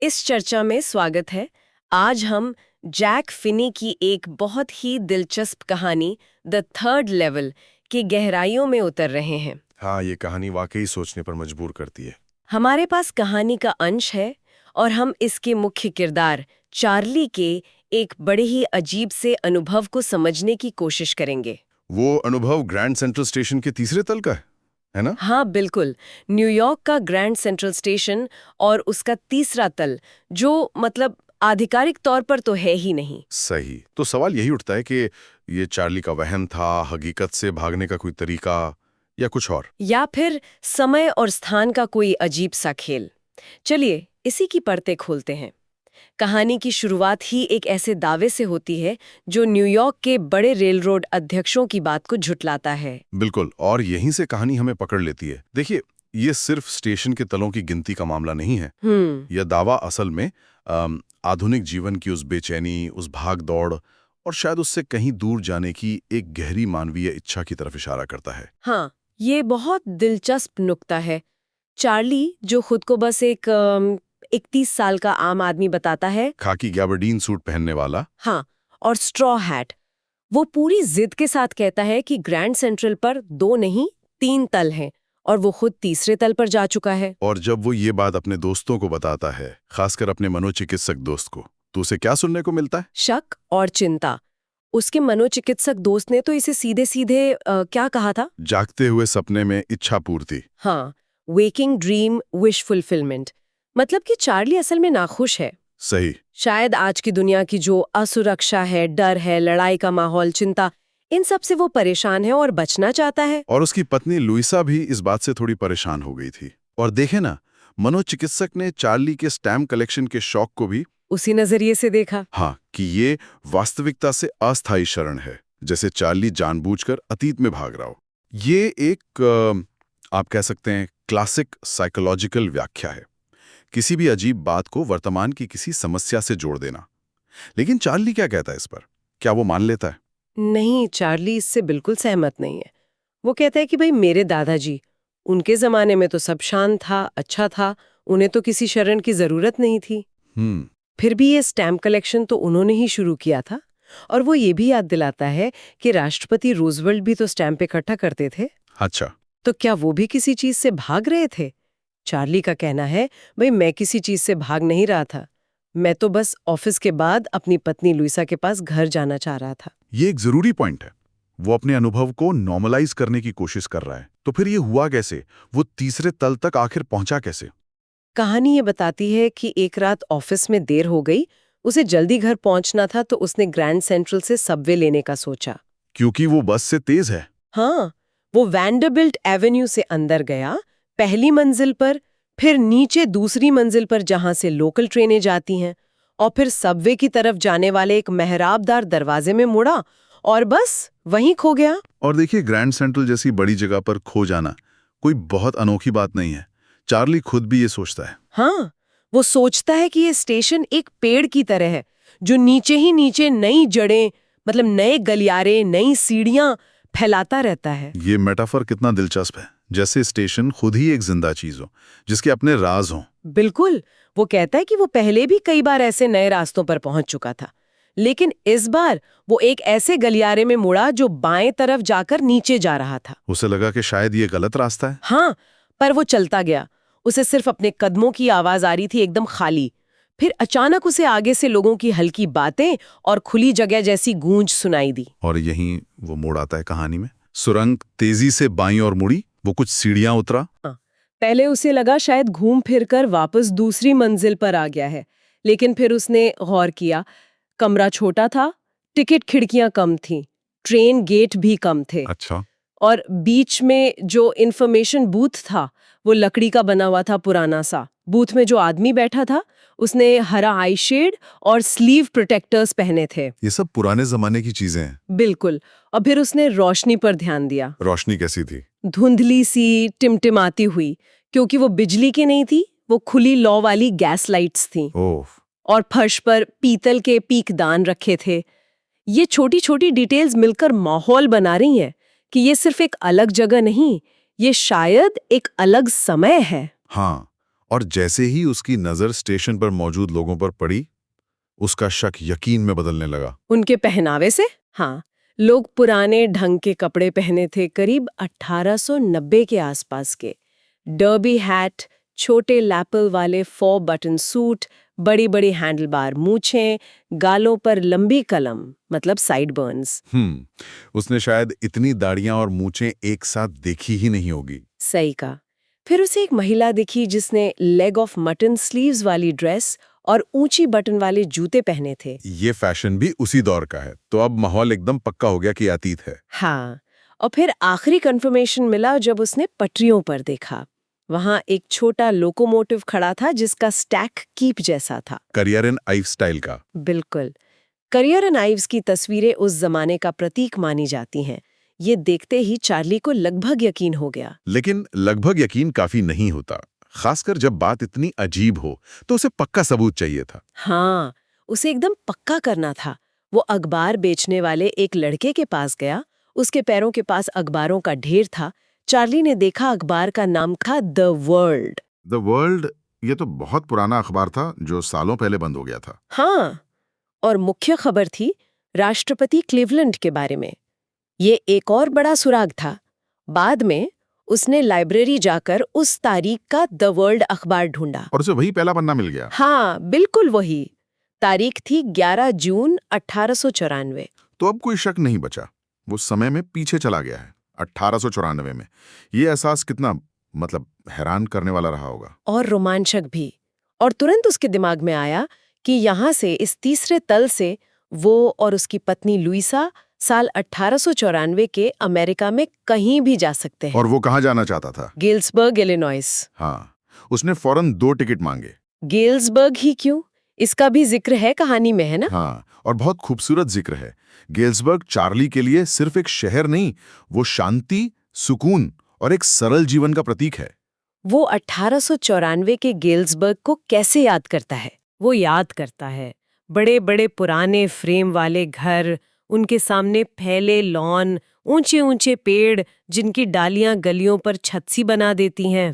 इस चर्चा में स्वागत है। आज हम जैक फिनी की एक बहुत ही दिलचस्प कहानी द थर्ड लेवल की गहराइयों में उतर रहे हैं। हाँ, ये कहानी वाकई सोचने पर मजबूर करती है। हमारे पास कहानी का अंश है और हम इसके मुख्य किरदार चार्ली के एक बड़े ही अजीब से अनुभव को समझने की कोशिश करेंगे। वो अनुभव ग्रैंड सेंट्रल स्टेशन के तीसरे तल का है ना? हाँ बिल्कुल, न्यूयॉर्क का ग्रैंड सेंट्रल स्टेशन और उसका तीसरा तल, जो मतलब आधिकारिक तौर पर तो है ही नहीं। सही। तो सवाल यही उठता है कि ये चार्ली का वहम था, हकीकत से भागने का कोई तरीका, या कुछ और? या फिर समय और स्थान का कोई अजीब सा खेल। चलिए इसी की परतें खोलते हैं। कहानी की शुरुआत ही एक ऐसे दावे से होती है जो न्यूयॉर्क के बड़े रेलरोड अध्यक्षों की बात को झुठलाता है। बिल्कुल, और यहीं से कहानी हमें पकड़ लेती है। देखिए, ये सिर्फ स्टेशन के तलों की गिनती का मामला नहीं है। यह दावा असल में आधुनिक जीवन की उस बेचैनी, उस भाग दौड़ और शायद उससे कहीं दूर जाने की एक गहरी मानवीय इच्छा की तरफ इशारा करता है। हाँ, ये बहुत दिलचस्प नुक्ता है। चार्ली जो खुद को बस एक 31 साल का आम आदमी बताता है। खाकी गैबरडीन सूट पहनने वाला। हाँ, और स्ट्रॉ हैट, वो पूरी जिद के साथ कहता है कि ग्रैंड सेंट्रल पर 2 नहीं 3 तल हैं और वो खुद तीसरे तल पर जा चुका है। और जब वो ये बात अपने दोस्तों को बताता है, खासकर अपने मनोचिकित्सक दोस्त को, तो उसे क्या सुनने को मिलता है? शक और चिंता। उसके मनोचिकित्सक दोस्त ने तो इसे सीधे सीधे क्या कहा था? जागते हुए सपने में इच्छा पूर्ति। हाँ, वेकिंग ड्रीम विश फुलफिलमेंट। मतलब कि चार्ली असल में नाखुश है। सही। शायद आज की दुनिया की जो असुरक्षा है, डर है, लड़ाई का माहौल, चिंता, इन सब से वो परेशान है और बचना चाहता है। और उसकी पत्नी लुइसा भी इस बात से थोड़ी परेशान हो गई थी। और देखे ना, मनोचिकित्सक ने चार्ली के स्टैम्प कलेक्शन के शौक को भी उसी नजरिए से देखा। हाँ, कि ये वास्तविकता से अस्थायी शरण है, जैसे चार्ली जानबूझकर अतीत में भाग रहा हो। ये एक आप कह सकते हैं क्लासिक साइकोलॉजिकल व्याख्या है, किसी भी अजीब बात को वर्तमान की किसी समस्या से जोड़ देना। लेकिन चार्ली क्या कहता है इस पर? क्या वो मान लेता है? नहीं, चार्ली इससे बिल्कुल सहमत नहीं है। वो कहता है कि भाई मेरे दादाजी, उनके जमाने में तो सब शांत था, अच्छा था, उन्हें तो किसी शरण की जरूरत नहीं थी। हम्म। फिर भी ये स्टैम्प कलेक्शन तो उन्होंने ही शुरू किया था। और वो ये भी याद दिलाता है कि राष्ट्रपति रूजवेल्ट भी तो स्टैम्प इकट्ठा करते थे। अच्छा। तो क्या वो भी किसी चीज से भाग रहे थे? चार्ली का कहना है, भाई मैं किसी चीज से भाग नहीं रहा था, मैं तो बस ऑफिस के बाद अपनी पत्नी लुइसा के पास घर जाना चाह रहा था। ये एक जरूरी पॉइंट है। वो अपने अनुभव को नॉर्मलाइज करने की कोशिश कर रहा है। तो फिर ये हुआ कैसे? वो तीसरे तल तक आखिर पहुंचा कैसे? कहानी ये बताती है कि एक रात ऑफिस में देर हो गई, उसे जल्दी घर पहुंचना था, तो उसने ग्रैंड सेंट्रल से सबवे लेने का सोचा। क्योंकि वो बस से तेज है। हाँ, वो वैंडरबिल्ट एवेन्यू से अंदर गया, पहली मंजिल पर, फिर नीचे दूसरी मंजिल पर जहां से लोकल ट्रेनें जाती हैं, और फिर सबवे की तरफ जाने वाले एक मेहराबदार दरवाजे में मुड़ा और बस वहीं खो गया। और देखिए, ग्रैंड सेंट्रल जैसी बड़ी जगह पर खो जाना कोई बहुत अनोखी बात नहीं है। चार्ली खुद भी ये सोचता है। हाँ, वो सोचता है कि ये स्टेशन एक पेड़ की तरह है जो नीचे ही नीचे नई जड़ें, मतलब नए गलियारे, नई सीढ़ियां फैलाता रहता है। ये मेटाफर कितना दिलचस्प है, जैसे स्टेशन खुद ही एक जिंदा चीज हो जिसके अपने राज हों। बिल्कुल, वो कहता है कि वो पहले भी कई बार ऐसे नए रास्तों पर पहुंच चुका था, लेकिन इस बार वो एक ऐसे गलियारे में मुड़ा जो बाएं तरफ जाकर नीचे जा रहा था। उसे लगा कि शायद ये गलत रास्ता है। हाँ, पर वो चलता गया। उसे सिर्फ अपने कदमों की आवाज आ रही थी, एकदम खाली। फिर अचानक उसे आगे से लोगों की हल्की बातें और खुली जगह जैसी गूंज सुनाई दी। और यहीं वो मोड़ आता है कहानी में। सुरंग तेजी से बाईं ओर मुड़ी, वो कुछ सीढ़ियां उतरा। हाँ, पहले उसे लगा शायद घूम फिरकर वापस दूसरी मंजिल पर आ गया है, लेकिन फिर उसने गौर किया, कमरा छोटा था, टिकट खिड़कियां कम थीं, ट्रेन गेट भी कम थे। अच्छा। और बीच में जो इन्फॉर्मेशन बूथ था वो लकड़ी का बना हुआ था, पुराना सा। बूथ में जो आदमी बैठा था उसने हरा आई शेड और स्लीव प्रोटेक्टर्स पहने थे। ये सब पुराने जमाने की चीजें हैं। बिल्कुल। और फिर उसने रोशनी पर ध्यान दिया। रोशनी कैसी थी? धुंधली सी, टिमटिमाती हुई, क्योंकि वो बिजली की नहीं थी, वो खुली लौ वाली गैस लाइट्स थी। ओह। और फर्श पर पीतल के पीकदान रखे थे। ये छोटी छोटी डिटेल्स मिलकर माहौल बना रही हैं कि ये सिर्फ एक अलग जगह नहीं, ये शायद एक अलग समय है। हाँ, और जैसे ही उसकी नजर स्टेशन पर मौजूद लोगों पर पड़ी, उसका शक यकीन में बदलने लगा। उनके पहनावे से? हाँ, लोग पुराने ढंग के कपड़े पहने थे, करीब 1890 के आसपास के। डर्बी हैट, छोटे लैपल वाले 4 बटन सूट, बड़ी बड़ी हैंडलबार मूछें, गालों पर लंबी कलम, मतलब साइड बर्न्स। उसने शायद इतनी दाढ़ियां और मूंछें एक साथ देखी ही नहीं होगी। सही कहा। फिर उसे एक महिला दिखी जिसने लेग ऑफ मटन स्लीव्स वाली ड्रेस और ऊंची बटन वाले जूते पहने थे। ये फैशन भी उसी दौर का है, तो अब माहौल एकदम पक्का हो गया कि अतीत है। हाँ, और फिर आखिरी कंफर्मेशन मिला जब उसने पटरियों पर देखा। वहां एक छोटा लोकोमोटिव खड़ा था जिसका स्टैक कीप जैसा था। करियर एंड आइफ स्टाइल का। बिल्कुल। करियर एंड आइव्स की तस्वीरें उस जमाने का प्रतीक मानी जाती हैं। ये देखते ही चार्ली को लगभग यकीन हो गया। लेकिन लगभग यकीन काफी नहीं होता, खासकर जब बात इतनी अजीब हो, तो उसे पक्का सबूत चाहिए था। हाँ, उसे एकदम पक्का करना था। वो अखबार बेचने वाले एक लड़के के पास गया। उसके पैरों के पास अखबारों का ढेर था। चार्ली ने देखा अखबार का नाम था द वर्ल्ड। द वर्ल्ड, ये तो बहुत पुराना अखबार था जो सालों पहले बंद हो गया था। हाँ, और मुख्य खबर थी राष्ट्रपति क्लीवलैंड के बारे में। ये एक और बड़ा सुराग था। बाद में उसने लाइब्रेरी जाकर उस तारीख का द वर्ल्ड अखबार ढूंढा और उसे वही पहला पन्ना मिल गया। हाँ, बिल्कुल वही। तारीख थी 11 जून 1894। तो अब कोई शक नहीं बचा, वो समय में पीछे चला गया है 1894 में। ये एहसास कितना हैरान करने वाला रहा होगा। और रोमांचक भी। और तुरंत उसके दिमाग में आया कि यहाँ से, इस तीसरे तल से, वो और उसकी पत्नी लुइसा साल 1894 के अमेरिका में कहीं भी जा सकते हैं। और वो कहाँ जाना चाहता था? Galesburg, Illinois. हाँ, उसने फौरन 2 टिकट मांगे। गेल्सबर्ग ही क्यों, इसका भी जिक्र है कहानी में, है ना? हाँ, और बहुत खूबसूरत जिक्र है। गेल्सबर्ग चार्ली के लिए सिर्फ एक शहर नहीं, वो शांति, सुकून और एक सरल जीवन का प्रतीक है। वो 1894 के गेल्सबर्ग को कैसे याद करता है? वो याद करता है बड़े बड़े पुराने फ्रेम वाले घर, उनके सामने फैले लॉन, ऊंचे ऊंचे पेड़ जिनकी डालियां गलियों पर छत सी बना देती हैं।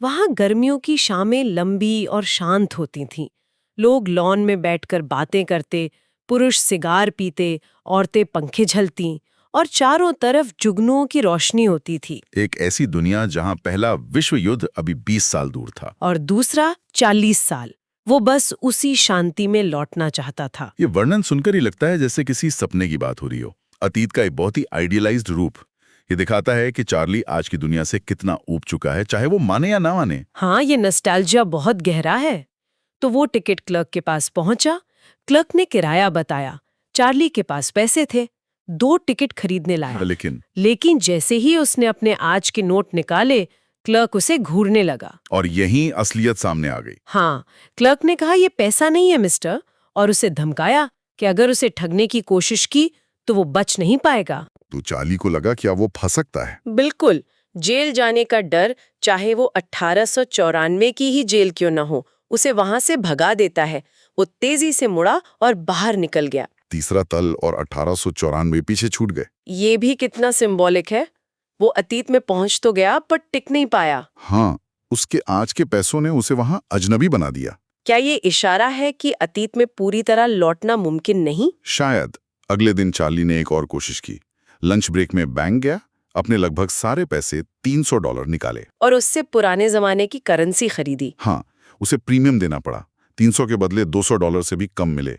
वहां गर्मियों की शामें लंबी और शांत होती थीं। लोग लॉन में बैठकर बातें करते, पुरुष सिगार पीते, औरतें पंखे झलती, और चारों तरफ जुगनुओं की रोशनी होती थी। एक ऐसी दुनिया जहां पहला विश्व युद्ध अभी 20 साल दूर था और दूसरा 40 साल। वो बस उसी शांति में लौटना चाहता था। ये वर्णन सुनकर ही लगता है जैसे किसी सपने की बात हो रही हो। अतीत का एक बहुत ही आइडियलाइज्ड रूप। ये दिखाता है कि चार्ली आज की दुनिया से कितना ऊब चुका है, चाहे वो माने या ना माने। हाँ, ये नॉस्टैल्जिया बहुत गहरा है। तो वो टिकट क्लर्क के पास पहुंचा। क्लर्क ने किराया बताया। चार्ली के पास पैसे थे, 2 टिकट खरीदने लाया। लेकिन जैसे ही उसने अपने आज के नोट निकाले, क्लर्क उसे घूरने लगा। और यहीं असलियत सामने आ गई। हाँ, क्लर्क ने कहा, ये पैसा नहीं है मिस्टर, और उसे धमकाया कि अगर उसे ठगने की कोशिश की तो वो बच नहीं पाएगा। तो चार्ली को लगा क्या वो फंस सकता है। बिल्कुल, जेल जाने का डर, चाहे वो 1894 की ही जेल क्यों न हो, उसे वहां से भगा देता है। वो तेजी से मुड़ा और बाहर निकल गया। तीसरा तल और 1894 पीछे छूट गए। ये भी कितना सिंबॉलिक है। वो अतीत में पहुंच तो गया पर टिक नहीं पाया। हाँ, उसके आज के पैसों ने उसे वहां अजनबी बना दिया। क्या ये इशारा है कि अतीत में पूरी तरह लौटना मुमकिन नहीं? शायद। अगले दिन चार्ली ने एक और कोशिश की। लंच ब्रेक में बैंक गया, अपने लगभग सारे पैसे $300 निकाले और उससे पुराने जमाने की करेंसी खरीदी। हाँ, उसे प्रीमियम देना पड़ा। 300 के बदले $200 से भी कम मिले,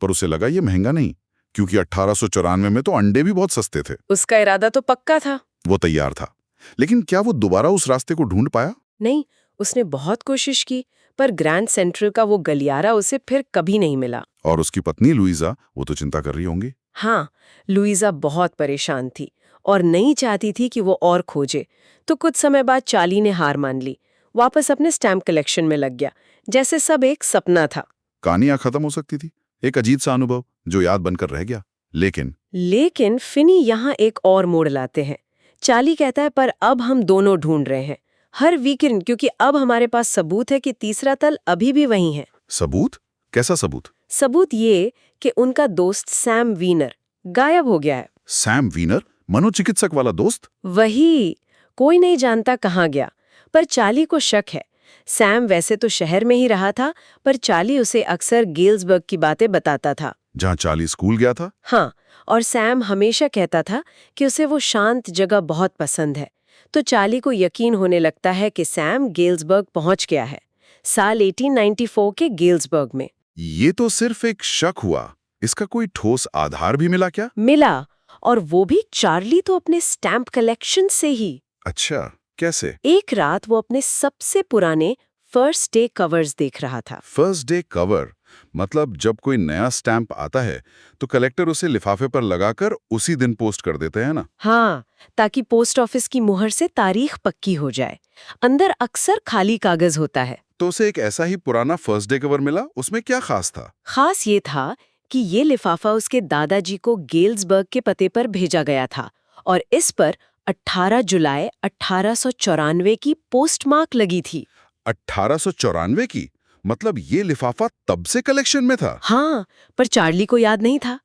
पर उसे लगा ये महंगा नहीं, क्योंकि 1894 में तो अंडे भी बहुत सस्ते थे। उसका इरादा तो पक्का था। वो तैयार था, लेकिन क्या वो दोबारा उस रास्ते को ढूंढ पाया? नहीं, उसने बहुत कोशिश की, पर ग्रैंड सेंट्रल का वो गलियारा उसे फिर कभी नहीं मिला। और उसकी पत्नी लुइजा, वो तो चिंता कर रही होंगी। हाँ, लुइजा बहुत परेशान थी और नहीं चाहती थी कि वो और खोजे। तो कुछ समय बाद चार्ली ने हार मान ली, वापस अपने स्टैम्प कलेक्शन में लग गया, जैसे सब एक सपना था। कहानियां खत्म हो सकती थी, एक अजीब सा अनुभव जो याद बनकर रह गया। लेकिन फिनी यहाँ एक और मोड़ लाते हैं। चार्ली कहता है, पर अब हम दोनों ढूंढ रहे हैं हर वीकेंड, क्योंकि अब हमारे पास सबूत है कि तीसरा तल अभी भी वहीं है। सबूत? कैसा सबूत? सबूत ये कि उनका दोस्त सैम वीनर गायब हो गया है। सैम वीनर, मनोचिकित्सक वाला दोस्त? वही, कोई नहीं जानता कहाँ गया, पर चार्ली को शक है। सैम वैसे तो शहर में ही रहा था, पर चार्ली उसे अक्सर गेल्सबर्ग की बातें बताता था। जहाँ चार्ली स्कूल गया था। हाँ, और सैम हमेशा कहता था कि उसे वो शांत जगह बहुत पसंद है। तो चार्ली को यकीन होने लगता है कि सैम गेल्सबर्ग पहुंच गया है, साल 1894 के गेल्सबर्ग में। ये तो सिर्फ एक शक हुआ, इसका कोई ठोस आधार भी मिला क्या? मिला, और वो भी चार्ली तो अपने स्टैम्प कलेक्शन से ही। अच्छा, कैसे? एक रात वो अपने सबसे पुराने फर्स्ट डे कवर्स देख रहा था। फर्स्ट डे कवर मतलब जब कोई नया स्टैंप आता है तो कलेक्टर उसे लिफाफे पर लगाकर उसी दिन पोस्ट कर देते हैं ना? हाँ, ताकि पोस्ट ऑफिस की मुहर से तारीख पक्की हो जाए। अंदर अक्सर खाली कागज होता है। तो उसे एक ऐसा ही पुराना फर्स्ट डे कवर मिला, उसमें क्या खास था? खास ये था कि ये लिफाफा उसके दादाजी को गेल्सबर्ग के पते पर भेजा गया था, और इस पर 18 जुलाई 1894 की पोस्टमार्क लगी थी। 1894 की? मतलब ये लिफाफा तब से कलेक्शन में था? हाँ, पर चार्ली को याद नहीं था।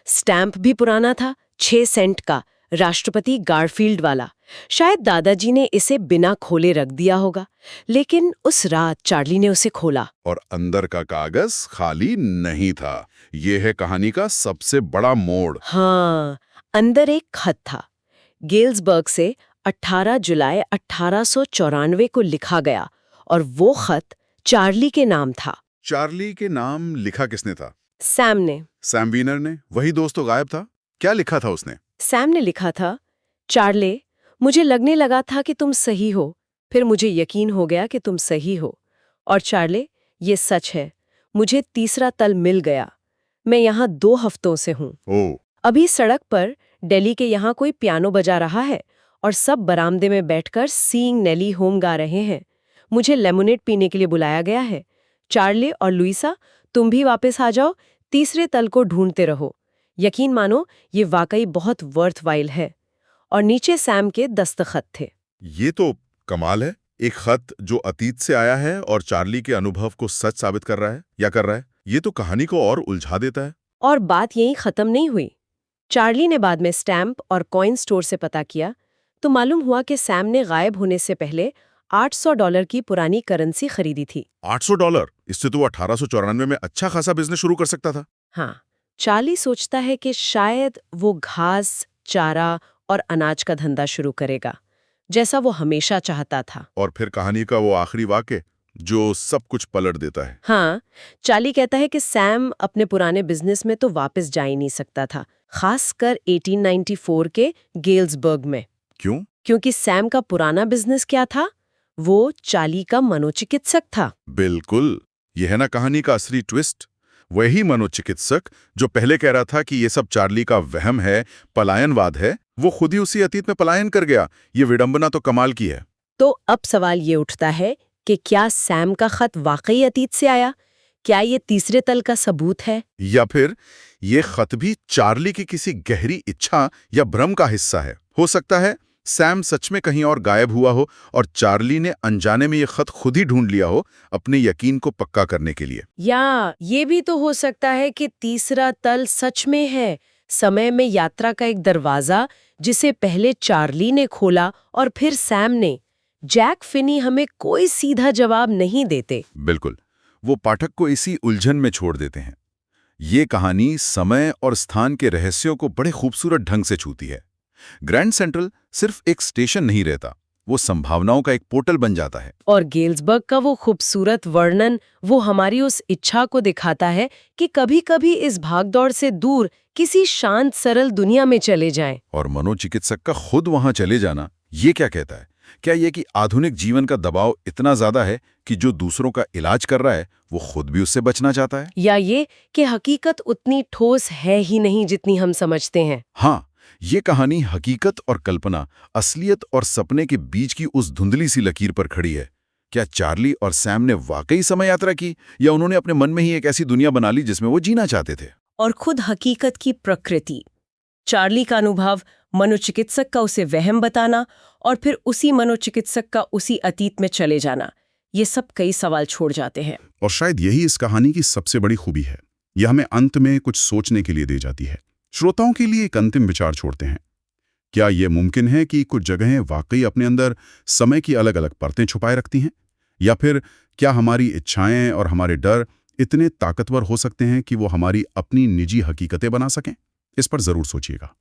स्टैम्प भी पुराना था, 6 सेंट का, राष्ट्रपति गारफील्ड वाला। शायद दादाजी ने इसे बिना खोले रख दिया होगा, लेकिन उस रात चार्ली ने उसे खोला। और अंदर का कागज खाली नहीं था। ये है कहानी का सबसे बड़ा मोड़। हाँ, अंदर एक खत था। गेल्सबर्ग से 18 जुलाई 1894 को लिखा गया, और वो खत चार्ली के नाम था। चार्ली के नाम लिखा किसने था? सैम ने। सैम वीनर ने? वही दोस्त तो गायब था। क्या लिखा था उसने? सैम ने लिखा था, चार्ले, मुझे लगने लगा था कि तुम सही हो, फिर मुझे यकीन हो गया कि तुम सही हो। और चार्ले, ये सच है, मुझे तीसरा तल मिल गया। मैं यहाँ 2 हफ्तों से हूँ। ओह, अभी सड़क पर दिल्ली के यहाँ कोई पियानो बजा रहा है, और सब बरामदे में बैठकर सीइंग नेली होम गा रहे हैं। मुझे लेमोनेड पीने के लिए बुलाया गया है। चार्ले और लुइसा, तुम भी वापस आ जाओ, तीसरे तल को ढूंढते रहो। यकीन मानो, ये वाकई बहुत वर्थवाइल है। और नीचे सैम के दस्तखत थे। ये तो कमाल है। एक खत जो अतीत से आया है और चार्ली के अनुभव को सच साबित कर रहा है या कर रहा है। ये तो कहानी को और उलझा देता है। और बात यहीं खत्म नहीं हुई। चार्ली ने बाद में स्टैम्प और कॉइन स्टोर से पता किया, तो मालूम हुआ कि सैम ने गायब होने से पहले $800 की पुरानी करेंसी खरीदी थी। $800? इससे तो वो 1894 में अच्छा खासा बिजनेस शुरू कर सकता था। हाँ, चार्ली सोचता है कि शायद वो घास, चारा और अनाज का धंधा शुरू करेगा, जैसा वो हमेशा चाहता था। और फिर कहानी का वो आखिरी वाक्य जो सब कुछ पलट देता है। हाँ, चार्ली कहता है कि सैम अपने पुराने बिजनेस में तो वापस जा ही नहीं सकता था, खासकर 1894 के गेल्सबर्ग में। क्यों? क्योंकि सैम का पुराना बिजनेस क्या था? वो चार्ली का मनोचिकित्सक था। बिल्कुल, यह है ना कहानी का असली ट्विस्ट। वही मनोचिकित्सक जो पहले कह रहा था कि ये सब चार्ली का वहम है, पलायनवाद है, वो खुद ही उसी अतीत में पलायन कर गया। ये विडंबना तो कमाल की है। तो अब सवाल ये उठता है कि क्या सैम का खत वाकई अतीत से आया? क्या ये तीसरे तल का सबूत है? या फिर ये खत भी चार्ली की किसी गहरी इच्छा या भ्रम का हिस्सा है? हो सकता है सैम सच में कहीं और गायब हुआ हो और चार्ली ने अनजाने में ये खत खुद ही ढूंढ लिया हो अपने यकीन को पक्का करने के लिए। या ये भी तो हो सकता है कि तीसरा तल सच में है, समय में यात्रा का एक दरवाजा, जिसे पहले चार्ली ने खोला और फिर सैम ने। जैक फिनी हमें कोई सीधा जवाब नहीं देते। बिल्कुल, वो पाठक को इसी उलझन में छोड़ देते हैं। ये कहानी समय और स्थान के रहस्यों को बड़े खूबसूरत ढंग से छूती है। ग्रैंड सेंट्रल सिर्फ एक स्टेशन नहीं रहता, वो संभावनाओं का एक पोर्टल बन जाता है। और गेल्सबर्ग का वो खूबसूरत वर्णन, वो हमारी उस इच्छा को दिखाता है कि कभी-कभी इस भागदौड़ से दूर किसी शांत सरल दुनिया में चले जाएं। और मनोचिकित्सक का खुद वहां चले जाना, ये क्या कहता है? क्या ये कि आधुनिक जीवन का दबाव इतना ज्यादा है कि जो दूसरों का इलाज कर रहा है वो खुद भी उससे बचना चाहता है? या ये कि हकीकत उतनी ठोस है ही नहीं जितनी हम समझते हैं। हाँ, ये कहानी हकीकत और कल्पना, असलियत और सपने के बीच की उस धुंधली सी लकीर पर खड़ी है। क्या चार्ली और सैम ने वाकई समय यात्रा की, या उन्होंने अपने मन में ही एक ऐसी दुनिया बना ली जिसमें वो जीना चाहते थे? और खुद हकीकत की प्रकृति, चार्ली का अनुभव, मनोचिकित्सक का उसे वहम बताना, और फिर उसी मनोचिकित्सक का उसी अतीत में चले जाना, ये सब कई सवाल छोड़ जाते हैं। और शायद यही इस कहानी की सबसे बड़ी खूबी है। यह हमें अंत में कुछ सोचने के लिए दे जाती है। श्रोताओं के लिए एक अंतिम विचार छोड़ते हैं। क्या यह मुमकिन है कि कुछ जगहें वाकई अपने अंदर समय की अलग अलग परतें छुपाए रखती हैं? या फिर क्या हमारी इच्छाएं और हमारे डर इतने ताकतवर हो सकते हैं कि वो हमारी अपनी निजी हकीकतें बना सकें? इस पर ज़रूर सोचिएगा।